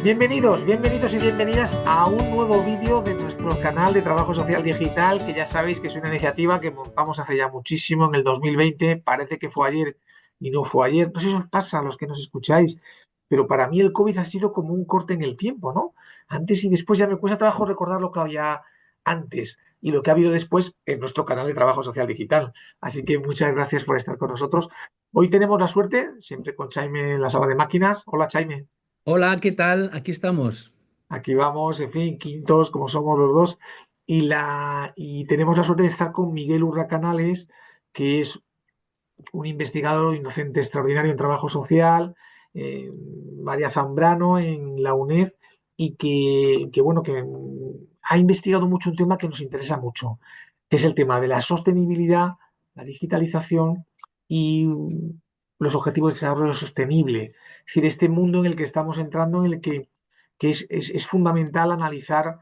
Bienvenidos y bienvenidas a un nuevo vídeo de nuestro canal de Trabajo Social Digital, que ya sabéis que es una iniciativa que montamos hace ya muchísimo, en el 2020. Parece que fue ayer y no fue ayer. No sé si os pasa a los que nos escucháis, pero para mí el COVID ha sido como un corte en el tiempo, ¿no? Antes y después ya me cuesta trabajo recordar lo que había antes y lo que ha habido después en nuestro canal de Trabajo Social Digital. Así que muchas gracias por estar con nosotros. Hoy tenemos la suerte, siempre con Chaime en la sala de máquinas. Hola, Chaime. Hola, ¿qué tal? Aquí estamos. Aquí vamos, en fin, quintos, como somos los dos. Y tenemos la suerte de estar con Miguel Urracanales, que es un investigador inocente extraordinario en trabajo social, María Zambrano en la UNED, y bueno, que ha investigado mucho un tema que nos interesa mucho, que es el tema de la sostenibilidad, la digitalización y los objetivos de desarrollo sostenible. Es decir, este mundo en el que estamos entrando, en el que es fundamental analizar,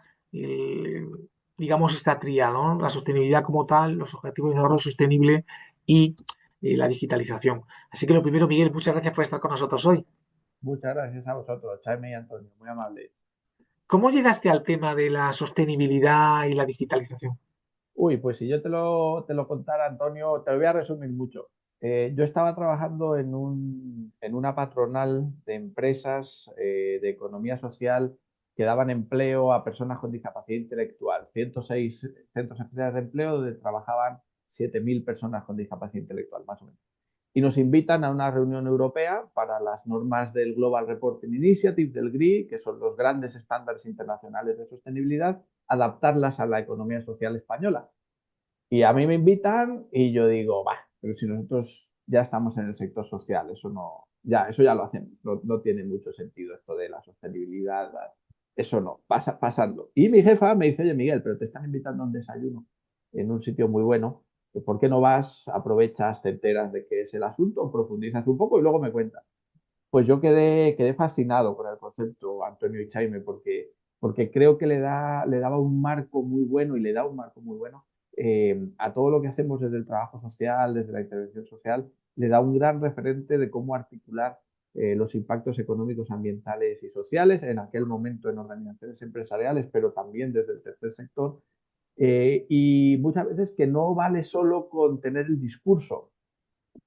digamos, esta tríada, ¿no? La sostenibilidad como tal, los objetivos de desarrollo sostenible y la digitalización. Así que lo primero, Miguel, muchas gracias por estar con nosotros hoy. Muchas gracias a vosotros, Jaime y Antonio, muy amables. ¿Cómo llegaste al tema de la sostenibilidad y la digitalización? Uy, pues si yo te lo contara, Antonio, te lo voy a resumir mucho. Yo estaba trabajando en una patronal de empresas de economía social que daban empleo a personas con discapacidad intelectual. 106 centros especiales de empleo donde trabajaban 7.000 personas con discapacidad intelectual, más o menos. Y nos invitan a una reunión europea para las normas del Global Reporting Initiative, del GRI, que son los grandes estándares internacionales de sostenibilidad, adaptarlas a la economía social española. Y a mí me invitan y yo digo, va, pero si nosotros ya estamos en el sector social, eso no, ya, eso ya lo hacemos, no tiene mucho sentido esto de la sostenibilidad, eso no, pasando. Y mi jefa me dice, oye Miguel, pero te están invitando a un desayuno en un sitio muy bueno, ¿por qué no vas, aprovechas, te enteras de qué es el asunto, profundizas un poco y luego me cuentas? Pues yo quedé fascinado con el concepto, Antonio y Chaime, porque creo que le daba un marco muy bueno y le da un marco muy bueno a todo lo que hacemos desde el trabajo social, desde la intervención social, le da un gran referente de cómo articular los impactos económicos, ambientales y sociales, en aquel momento en organizaciones empresariales, pero también desde el tercer sector. Y muchas veces que no vale solo con tener el discurso.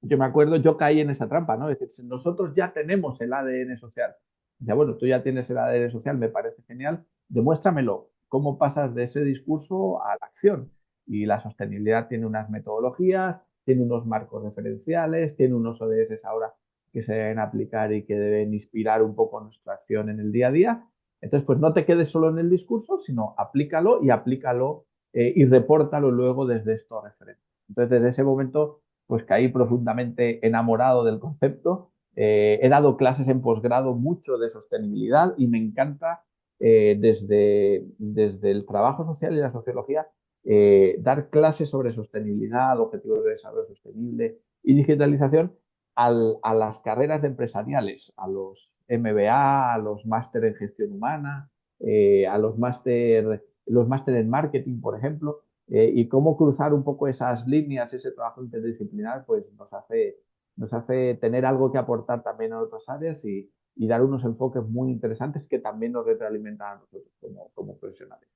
Yo me acuerdo, yo caí en esa trampa, ¿no? Es decir, nosotros ya tenemos el ADN social. Ya, bueno, tú ya tienes el ADN social, me parece genial, demuéstramelo. ¿Cómo pasas de ese discurso a la acción? Y la sostenibilidad tiene unas metodologías, tiene unos marcos referenciales, tiene unos ODS ahora que se deben aplicar y que deben inspirar un poco nuestra acción en el día a día. Entonces, pues no te quedes solo en el discurso, sino aplícalo y repórtalo luego desde estos referentes. Entonces, desde ese momento pues caí profundamente enamorado del concepto. He dado clases en posgrado mucho de sostenibilidad y me encanta desde el trabajo social y la sociología dar clases sobre sostenibilidad, objetivos de desarrollo sostenible y digitalización a las carreras de empresariales, a los MBA, a los máster en gestión humana, a los máster en marketing, por ejemplo, y cómo cruzar un poco esas líneas, ese trabajo interdisciplinar, pues nos hace tener algo que aportar también en otras áreas y dar unos enfoques muy interesantes que también nos retroalimentan a nosotros como profesionales.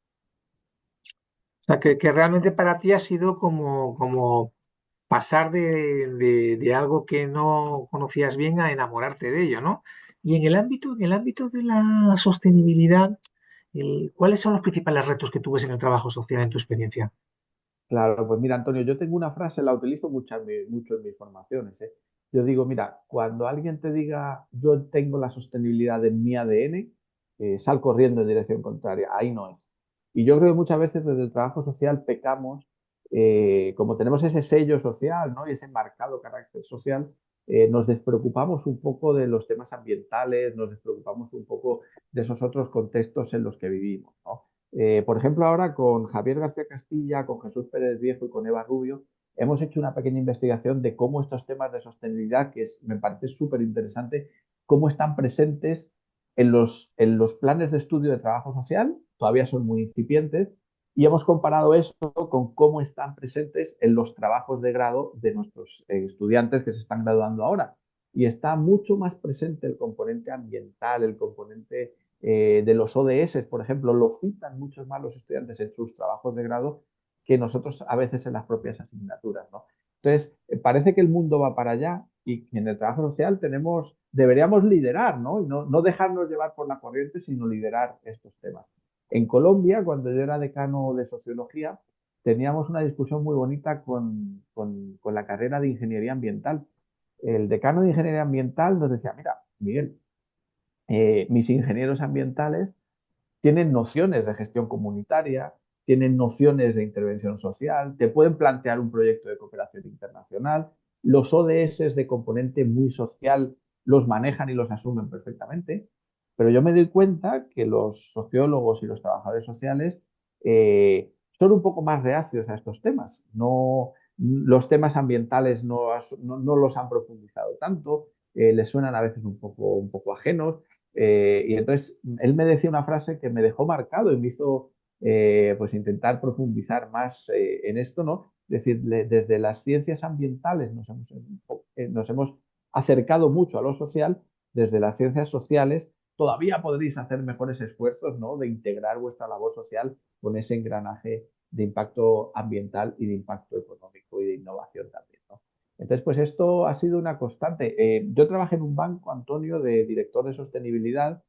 O sea, que realmente para ti ha sido como pasar de algo que no conocías bien a enamorarte de ello, ¿no? Y en el ámbito de la sostenibilidad, ¿cuáles son los principales retos que tú ves en el trabajo social en tu experiencia? Claro, pues mira, Antonio, yo tengo una frase, la utilizo mucho en mis formaciones, ¿eh? Yo digo, mira, cuando alguien te diga, yo tengo la sostenibilidad en mi ADN, sal corriendo en dirección contraria, ahí no es. Y yo creo que muchas veces desde el trabajo social pecamos, como tenemos ese sello social, ¿no? Y ese marcado carácter social, nos despreocupamos un poco de los temas ambientales, nos despreocupamos un poco de esos otros contextos en los que vivimos, ¿no? Por ejemplo, ahora con Javier García Castilla, con Jesús Pérez Viejo y con Eva Rubio, hemos hecho una pequeña investigación de cómo estos temas de sostenibilidad, me parece súper interesante, cómo están presentes en los planes de estudio de trabajo social, todavía son muy incipientes, y hemos comparado esto con cómo están presentes en los trabajos de grado de nuestros estudiantes que se están graduando ahora. Y está mucho más presente el componente ambiental, el componente de los ODS, por ejemplo, lo citan muchos más los estudiantes en sus trabajos de grado que nosotros a veces en las propias asignaturas, ¿no? Entonces, parece que el mundo va para allá y que en el trabajo social deberíamos liderar, ¿no? Y no dejarnos llevar por la corriente, sino liderar estos temas. En Colombia, cuando yo era decano de sociología, teníamos una discusión muy bonita con la carrera de ingeniería ambiental. El decano de ingeniería ambiental nos decía, mira, Miguel, mis ingenieros ambientales tienen nociones de gestión comunitaria, tienen nociones de intervención social, te pueden plantear un proyecto de cooperación internacional, los ODS de componente muy social los manejan y los asumen perfectamente, pero yo me doy cuenta que los sociólogos y los trabajadores sociales son un poco más reacios a estos temas. No, los temas ambientales no los han profundizado tanto, les suenan a veces un poco ajenos. Y entonces él me decía una frase que me dejó marcado y me hizo pues intentar profundizar más en esto, ¿no? Es decir, desde las ciencias ambientales nos hemos acercado mucho a lo social, desde las ciencias sociales todavía podréis hacer mejores esfuerzos, ¿no? De integrar vuestra labor social con ese engranaje de impacto ambiental y de impacto económico y de innovación también, ¿no? Entonces, pues esto ha sido una constante. Yo trabajé en un banco, Antonio, de director de sostenibilidad,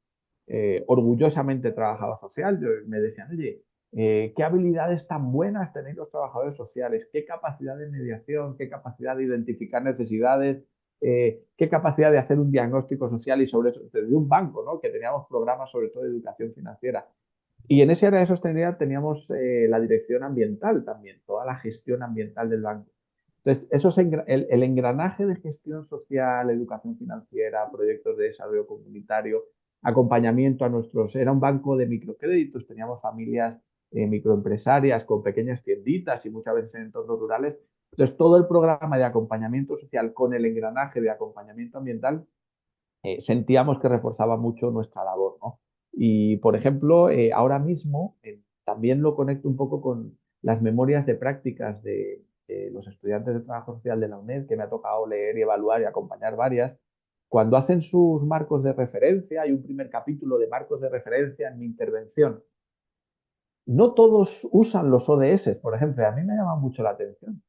orgullosamente trabajador social. Me decían, oye, qué habilidades tan buenas tenéis los trabajadores sociales, qué capacidad de mediación, qué capacidad de identificar necesidades, qué capacidad de hacer un diagnóstico social y sobre eso, desde un banco, ¿no? Que teníamos programas sobre todo de educación financiera. Y en ese área de sostenibilidad teníamos la dirección ambiental también, toda la gestión ambiental del banco. Entonces, el engranaje de gestión social, educación financiera, proyectos de desarrollo comunitario, acompañamiento a era un banco de microcréditos, teníamos familias microempresarias con pequeñas tienditas y muchas veces en entornos rurales. Entonces, todo el programa de acompañamiento social con el engranaje de acompañamiento ambiental sentíamos que reforzaba mucho nuestra labor, ¿no? Y, por ejemplo, ahora mismo también lo conecto un poco con las memorias de prácticas de los estudiantes de trabajo social de la UNED, que me ha tocado leer y evaluar y acompañar varias. Cuando hacen sus marcos de referencia, hay un primer capítulo de marcos de referencia en mi intervención. No todos usan los ODS, por ejemplo, a mí me llama mucho la atención.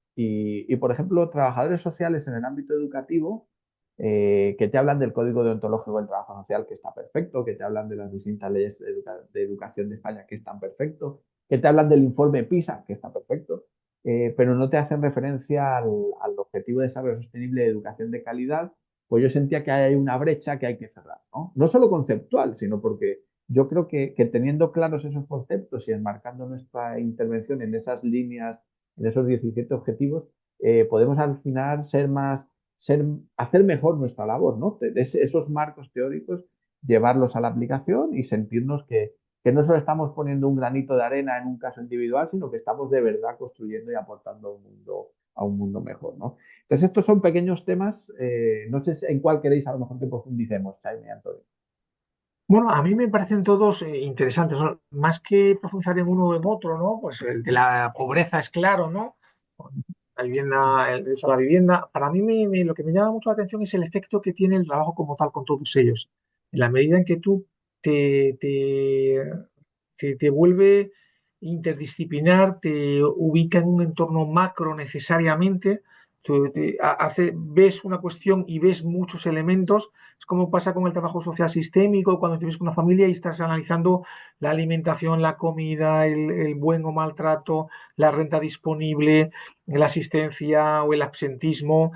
Por ejemplo, trabajadores sociales en el ámbito educativo que te hablan del Código Deontológico del Trabajo Social, que está perfecto, que te hablan de las distintas leyes de educación de España, que están perfecto, que te hablan del informe PISA, que está perfecto, pero no te hacen referencia al Objetivo de Desarrollo Sostenible de Educación de Calidad, pues yo sentía que hay una brecha que hay que cerrar, ¿no? No solo conceptual, sino porque yo creo que teniendo claros esos conceptos y enmarcando nuestra intervención en esas líneas, en esos 17 objetivos, podemos al final hacer mejor nuestra labor, ¿no? Esos marcos teóricos, llevarlos a la aplicación y sentirnos que no solo estamos poniendo un granito de arena en un caso individual, sino que estamos de verdad construyendo y aportando a un mundo mejor, ¿no? Entonces, estos son pequeños temas, no sé en cuál queréis a lo mejor que profundicemos, Jaime y Antonio. Bueno, a mí me parecen todos interesantes, ¿no? Más que profundizar en uno o en otro, ¿no? Pues el de la pobreza es claro, ¿no? La vivienda, el derecho a la vivienda. Para mí lo que me llama mucho la atención es el efecto que tiene el trabajo como tal con todos ellos. En la medida en que tú te, te, te vuelve interdisciplinar, te ubica en un entorno macro necesariamente, ves una cuestión y ves muchos elementos. Es como pasa con el trabajo social sistémico, cuando te ves con una familia y estás analizando la alimentación, la comida, el buen o maltrato, la renta disponible, la asistencia o el absentismo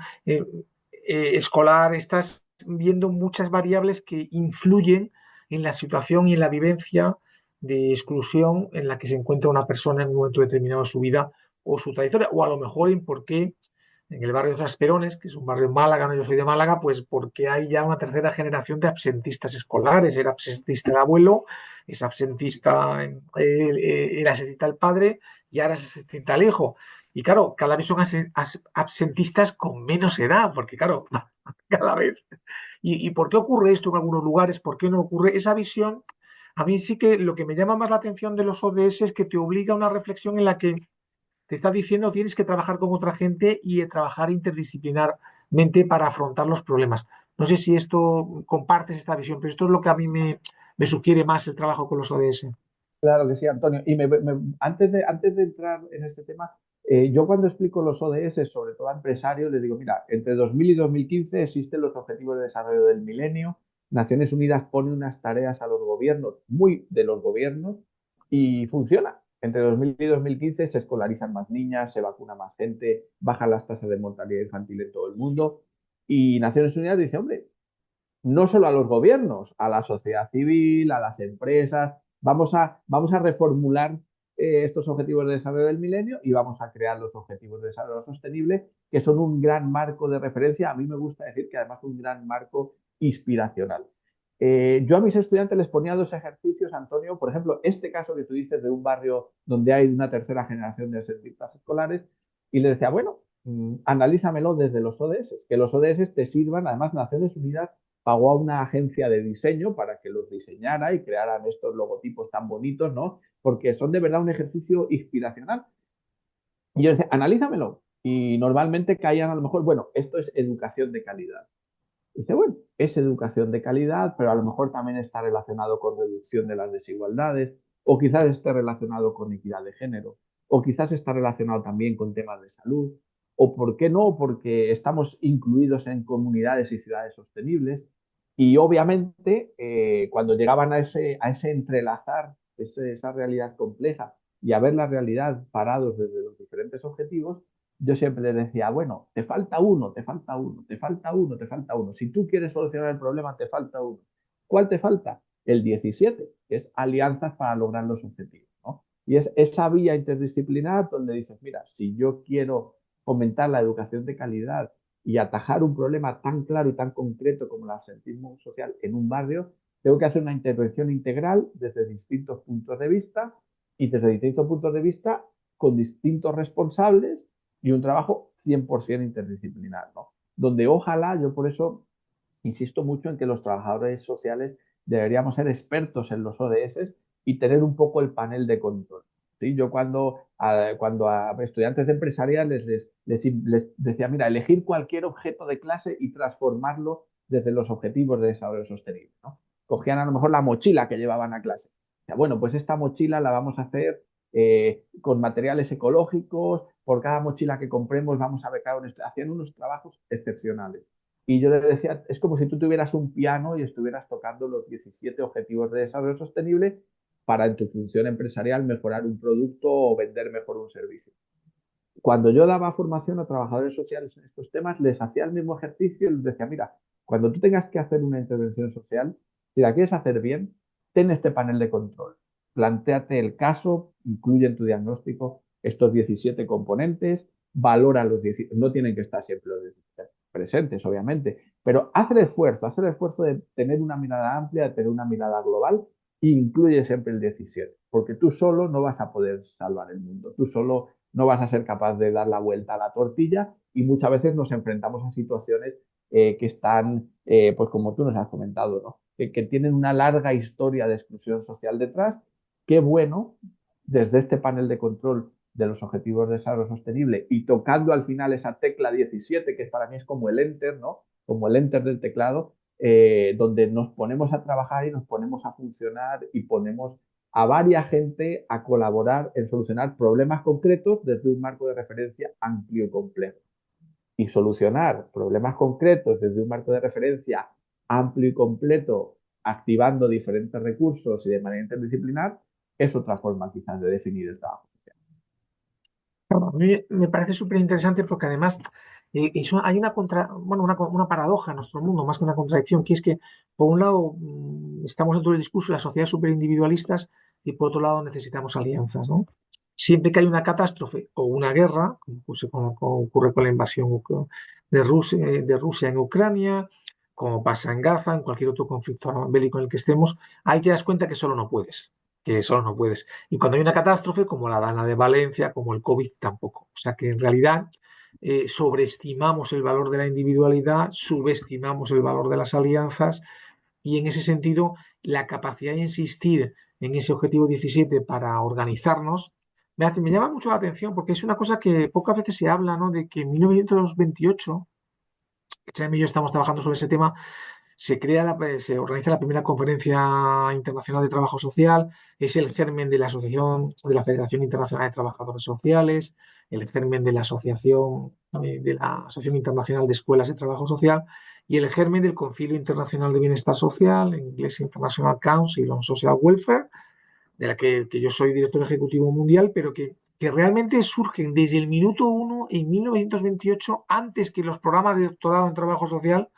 escolar. Estás viendo muchas variables que influyen en la situación y en la vivencia de exclusión en la que se encuentra una persona en un momento determinado de su vida o su trayectoria, o a lo mejor en por qué en el barrio de Trasperones, que es un barrio en Málaga, no yo soy de Málaga, pues porque hay ya una tercera generación de absentistas escolares. Era absentista el abuelo, es absentista, era absentista el padre y ahora es absentista el hijo. Y claro, cada vez son absentistas con menos edad, porque claro, cada vez. ¿Y por qué ocurre esto en algunos lugares? ¿Por qué no ocurre? Esa visión, a mí sí que lo que me llama más la atención de los ODS es que te obliga a una reflexión en la que te está diciendo tienes que trabajar con otra gente y trabajar interdisciplinarmente para afrontar los problemas. No sé si esto compartes esta visión, pero esto es lo que a mí me sugiere más el trabajo con los ODS. Claro que sí, Antonio. Y antes de entrar en este tema, yo cuando explico los ODS, sobre todo a empresarios, les digo, mira, entre 2000 y 2015 existen los Objetivos de Desarrollo del Milenio. Naciones Unidas pone unas tareas a los gobiernos, muy de los gobiernos, y funciona. Entre 2000 y 2015 se escolarizan más niñas, se vacuna más gente, bajan las tasas de mortalidad infantil en todo el mundo. Y Naciones Unidas dice, hombre, no solo a los gobiernos, a la sociedad civil, a las empresas. Vamos a reformular estos objetivos de desarrollo del milenio y vamos a crear los objetivos de desarrollo sostenible, que son un gran marco de referencia. A mí me gusta decir que además un gran marco inspiracional. Yo a mis estudiantes les ponía dos ejercicios, Antonio, por ejemplo, este caso que tú dices de un barrio donde hay una tercera generación de desertistas escolares, y les decía, bueno, analízamelo desde los ODS, que los ODS te sirvan, además Naciones Unidas pagó a una agencia de diseño para que los diseñara y crearan estos logotipos tan bonitos, ¿no? Porque son de verdad un ejercicio inspiracional. Y yo decía, analízamelo. Y normalmente caían a lo mejor, bueno, esto es educación de calidad. Y dice, bueno, es educación de calidad, pero a lo mejor también está relacionado con reducción de las desigualdades, o quizás esté relacionado con equidad de género, o quizás está relacionado también con temas de salud, o por qué no, porque estamos incluidos en comunidades y ciudades sostenibles. Y obviamente, cuando llegaban a ese entrelazar, esa realidad compleja y a ver la realidad parados desde los diferentes objetivos, yo siempre les decía, bueno, te falta uno, te falta uno, te falta uno, te falta uno. Si tú quieres solucionar el problema, te falta uno. ¿Cuál te falta? El 17, que es alianzas para lograr los objetivos, ¿no? Y es esa vía interdisciplinar donde dices, mira, si yo quiero fomentar la educación de calidad y atajar un problema tan claro y tan concreto como el absentismo social en un barrio, tengo que hacer una intervención integral desde distintos puntos de vista y desde distintos puntos de vista con distintos responsables y un trabajo 100% interdisciplinar, ¿no? Donde ojalá, yo por eso insisto mucho en que los trabajadores sociales deberíamos ser expertos en los ODS y tener un poco el panel de control. ¿Sí? Yo cuando a estudiantes de empresariales les decía, mira, elegir cualquier objeto de clase y transformarlo desde los objetivos de desarrollo sostenible, ¿no? Cogían a lo mejor la mochila que llevaban a clase. Decía, bueno, pues esta mochila la vamos a hacer con materiales ecológicos, por cada mochila que compremos vamos a becar hacían unos trabajos excepcionales. Y yo le decía, es como si tú tuvieras un piano y estuvieras tocando los 17 objetivos de desarrollo sostenible para en tu función empresarial mejorar un producto o vender mejor un servicio. Cuando yo daba formación a trabajadores sociales en estos temas, les hacía el mismo ejercicio y les decía, mira, cuando tú tengas que hacer una intervención social, si la quieres hacer bien, ten este panel de control. Plantéate el caso, incluye en tu diagnóstico estos 17 componentes, valora los 17, no tienen que estar siempre los 17 presentes, obviamente, pero haz el esfuerzo de tener una mirada amplia, de tener una mirada global e incluye siempre el 17, porque tú solo no vas a poder salvar el mundo, tú solo no vas a ser capaz de dar la vuelta a la tortilla y muchas veces nos enfrentamos a situaciones que están, pues como tú nos has comentado, ¿no? Que tienen una larga historia de exclusión social detrás. Qué bueno, desde este panel de control de los objetivos de desarrollo sostenible y tocando al final esa tecla 17, que para mí es como el enter, ¿no? Como el enter del teclado, donde nos ponemos a trabajar y nos ponemos a funcionar y ponemos a varias gente a colaborar en solucionar problemas concretos desde un marco de referencia amplio y complejo. Y solucionar problemas concretos desde un marco de referencia amplio y completo, activando diferentes recursos y de manera interdisciplinar, es otra forma quizás de definir el trabajo social. Claro, a mí me parece súper interesante porque además hay bueno, una paradoja en nuestro mundo, más que una contradicción, que es que por un lado estamos dentro del discurso de las sociedades súper individualistas y por otro lado necesitamos alianzas, ¿no? Siempre que hay una catástrofe o una guerra, como ocurre con la invasión de Rusia en Ucrania, como pasa en Gaza, en cualquier otro conflicto bélico en el que estemos, ahí te das cuenta que solo no puedes. Y cuando hay una catástrofe, como la Dana de Valencia, como el COVID, tampoco. O sea que en realidad sobreestimamos el valor de la individualidad, subestimamos el valor de las alianzas y en ese sentido la capacidad de insistir en ese objetivo 17 para organizarnos me llama mucho la atención porque es una cosa que pocas veces se habla, ¿no? De que en 1928, Chávez y yo estamos trabajando sobre ese tema, se organiza la primera conferencia internacional de trabajo social, es el germen de la de la Federación Internacional de Trabajadores Sociales, el germen de la Asociación Internacional de Escuelas de Trabajo Social y el germen del Concilio Internacional de Bienestar Social, en inglés International Council on Social Welfare, de la que yo soy director ejecutivo mundial, pero que realmente surgen desde el minuto uno en 1928, antes que los programas de doctorado en trabajo social,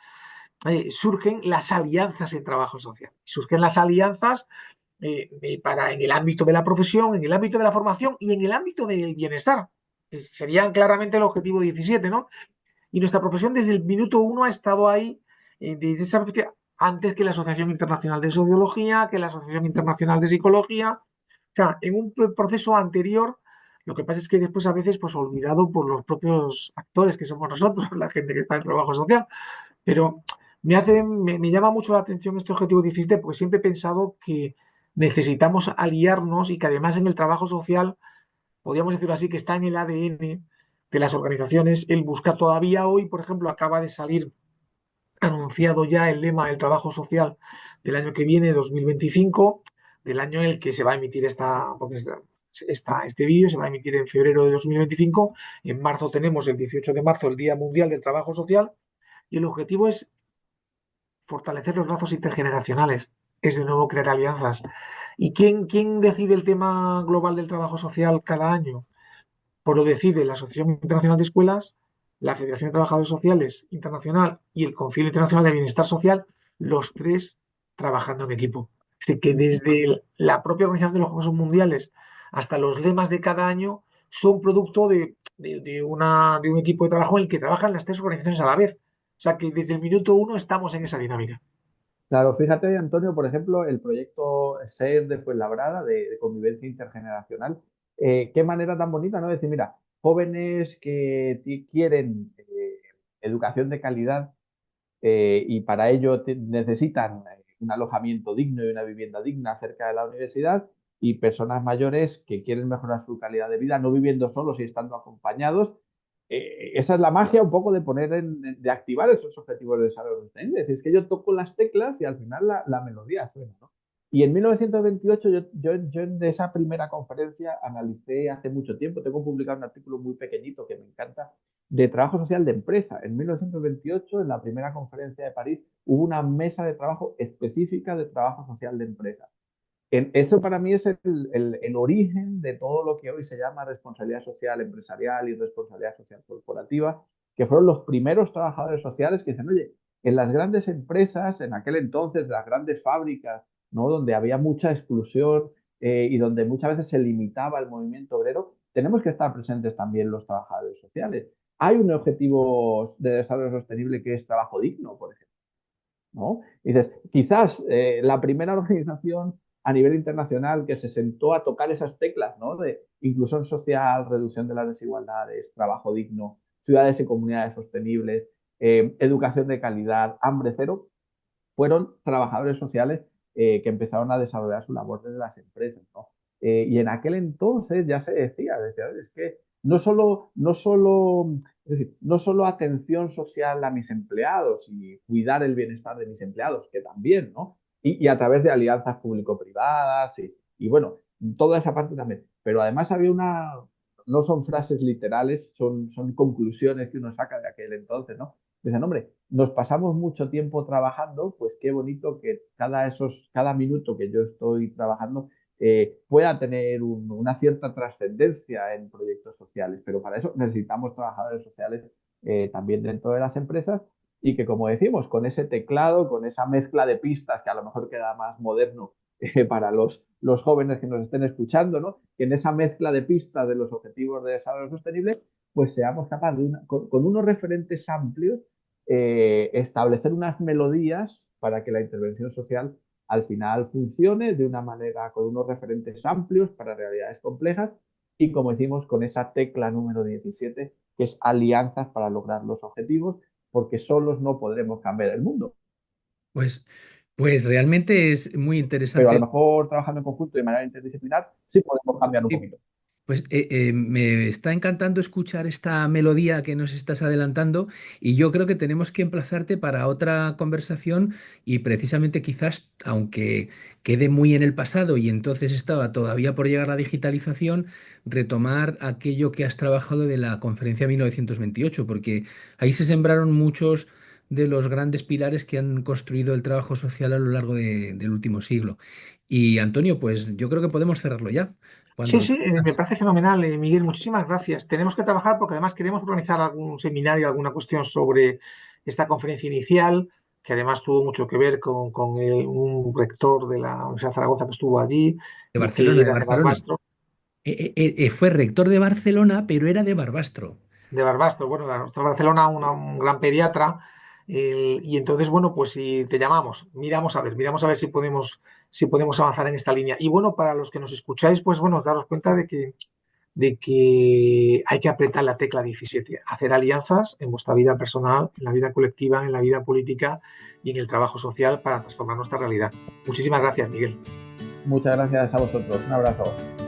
surgen las alianzas en trabajo social. Surgen las alianzas en el ámbito de la profesión, en el ámbito de la formación y en el ámbito del bienestar, que serían claramente el objetivo 17, ¿no? Y nuestra profesión desde el minuto uno ha estado ahí, desde esa, antes que la Asociación Internacional de Sociología, que la Asociación Internacional de Psicología, o sea, en un proceso anterior. Lo que pasa es que después a veces pues olvidado por los propios actores que somos nosotros, la gente que está en trabajo social. Pero me llama mucho la atención este objetivo 17 porque siempre he pensado que necesitamos aliarnos y que además en el trabajo social, podríamos decirlo así, que está en el ADN de las organizaciones, el buscar todavía hoy, por ejemplo, acaba de salir anunciado ya el lema del trabajo social del año que viene, 2025, del año en el que se va a emitir este vídeo, se va a emitir en febrero de 2025. En marzo tenemos el 18 de marzo, el Día Mundial del Trabajo Social, y el objetivo es fortalecer los lazos intergeneracionales, es de nuevo crear alianzas. ¿Y quién decide el tema global del trabajo social cada año? Pues lo decide la Asociación Internacional de Escuelas, la Federación de Trabajadores Sociales Internacional y el Concilio Internacional de Bienestar Social, los tres trabajando en equipo. Es decir, que desde la propia Organización de los Juegos Mundiales hasta los lemas de cada año son producto de un equipo de trabajo en el que trabajan las tres organizaciones a la vez. O sea que desde el minuto uno estamos en esa dinámica. Claro, fíjate, Antonio, por ejemplo, el proyecto SER de Fuenlabrada, de convivencia intergeneracional, qué manera tan bonita, ¿no? Decir, mira, jóvenes que quieren educación de calidad y para ello necesitan un alojamiento digno y una vivienda digna cerca de la universidad, y personas mayores que quieren mejorar su calidad de vida, no viviendo solos y estando acompañados. Esa es la magia un poco de de activar esos objetivos de desarrollo sostenible. Es decir, es que yo toco las teclas y al final la melodía suena, ¿no? Y en 1928 yo de esa primera conferencia analicé hace mucho tiempo, tengo publicado un artículo muy pequeñito que me encanta, de trabajo social de empresa. En 1928, en la primera conferencia de París, hubo una mesa de trabajo específica de trabajo social de empresa. Eso para mí es el origen de todo lo que hoy se llama responsabilidad social empresarial y responsabilidad social corporativa, que fueron los primeros trabajadores sociales que dicen, oye, en las grandes empresas, en aquel entonces, las grandes fábricas, ¿no? Donde había mucha exclusión y donde muchas veces se limitaba el movimiento obrero, tenemos que estar presentes también los trabajadores sociales. Hay un objetivo de desarrollo sostenible que es trabajo digno, por ejemplo, ¿no? Y dices, quizás la primera organización a nivel internacional que se sentó a tocar esas teclas, ¿no? De inclusión social, reducción de las desigualdades, trabajo digno, ciudades y comunidades sostenibles, educación de calidad, hambre cero, fueron trabajadores sociales que empezaron a desarrollar su labor desde las empresas, ¿no? Y en aquel entonces ya se decía, es que es decir, no solo atención social a mis empleados y cuidar el bienestar de mis empleados, que también, ¿no? Y a través de alianzas público-privadas y bueno, toda esa parte también. Pero además había no son frases literales, son conclusiones que uno saca de aquel entonces, ¿no? Dicen, hombre, nos pasamos mucho tiempo trabajando, pues qué bonito que cada minuto que yo estoy trabajando pueda tener una cierta trascendencia en proyectos sociales. Pero para eso necesitamos trabajadores sociales también dentro de las empresas y que, como decimos, con ese teclado, con esa mezcla de pistas que a lo mejor queda más moderno para los jóvenes que nos estén escuchando, ¿no? Que en esa mezcla de pistas de los objetivos de desarrollo sostenible, pues seamos capaces con unos referentes amplios, establecer unas melodías para que la intervención social al final funcione de una manera con unos referentes amplios para realidades complejas y, como decimos, con esa tecla número 17, que es alianzas para lograr los objetivos, porque solos no podremos cambiar el mundo. Pues, pues realmente es muy Pero a lo interesante. mejor trabajando en conjunto de manera interdisciplinar sí podemos cambiar un Sí, poquito. Pues me está encantando escuchar esta melodía que nos estás adelantando y yo creo que tenemos que emplazarte para otra conversación y precisamente quizás, aunque quede muy en el pasado y entonces estaba todavía por llegar la digitalización, retomar aquello que has trabajado de la conferencia 1928, porque ahí se sembraron muchos de los grandes pilares que han construido el trabajo social a lo largo del último siglo. Y Antonio, pues yo creo que podemos cerrarlo ya. Sí, Cuando sí, me parece fenomenal, Miguel. Muchísimas gracias. Tenemos que trabajar porque además queremos organizar algún seminario, alguna cuestión sobre esta conferencia inicial, que además tuvo mucho que ver con un rector de la Universidad de Zaragoza que estuvo allí de y que Barcelona, de era de Barcelona. Barbastro. Fue rector de Barcelona, pero era de Barbastro. De Barbastro, bueno, la nuestra Barcelona, un gran pediatra. Y entonces, bueno, pues si te llamamos, miramos a ver si podemos avanzar en esta línea. Y bueno, para los que nos escucháis, pues bueno, daros cuenta de que hay que apretar la tecla 17, hacer alianzas en vuestra vida personal, en la vida colectiva, en la vida política y en el trabajo social para transformar nuestra realidad. Muchísimas gracias, Miguel. Muchas gracias a vosotros. Un abrazo.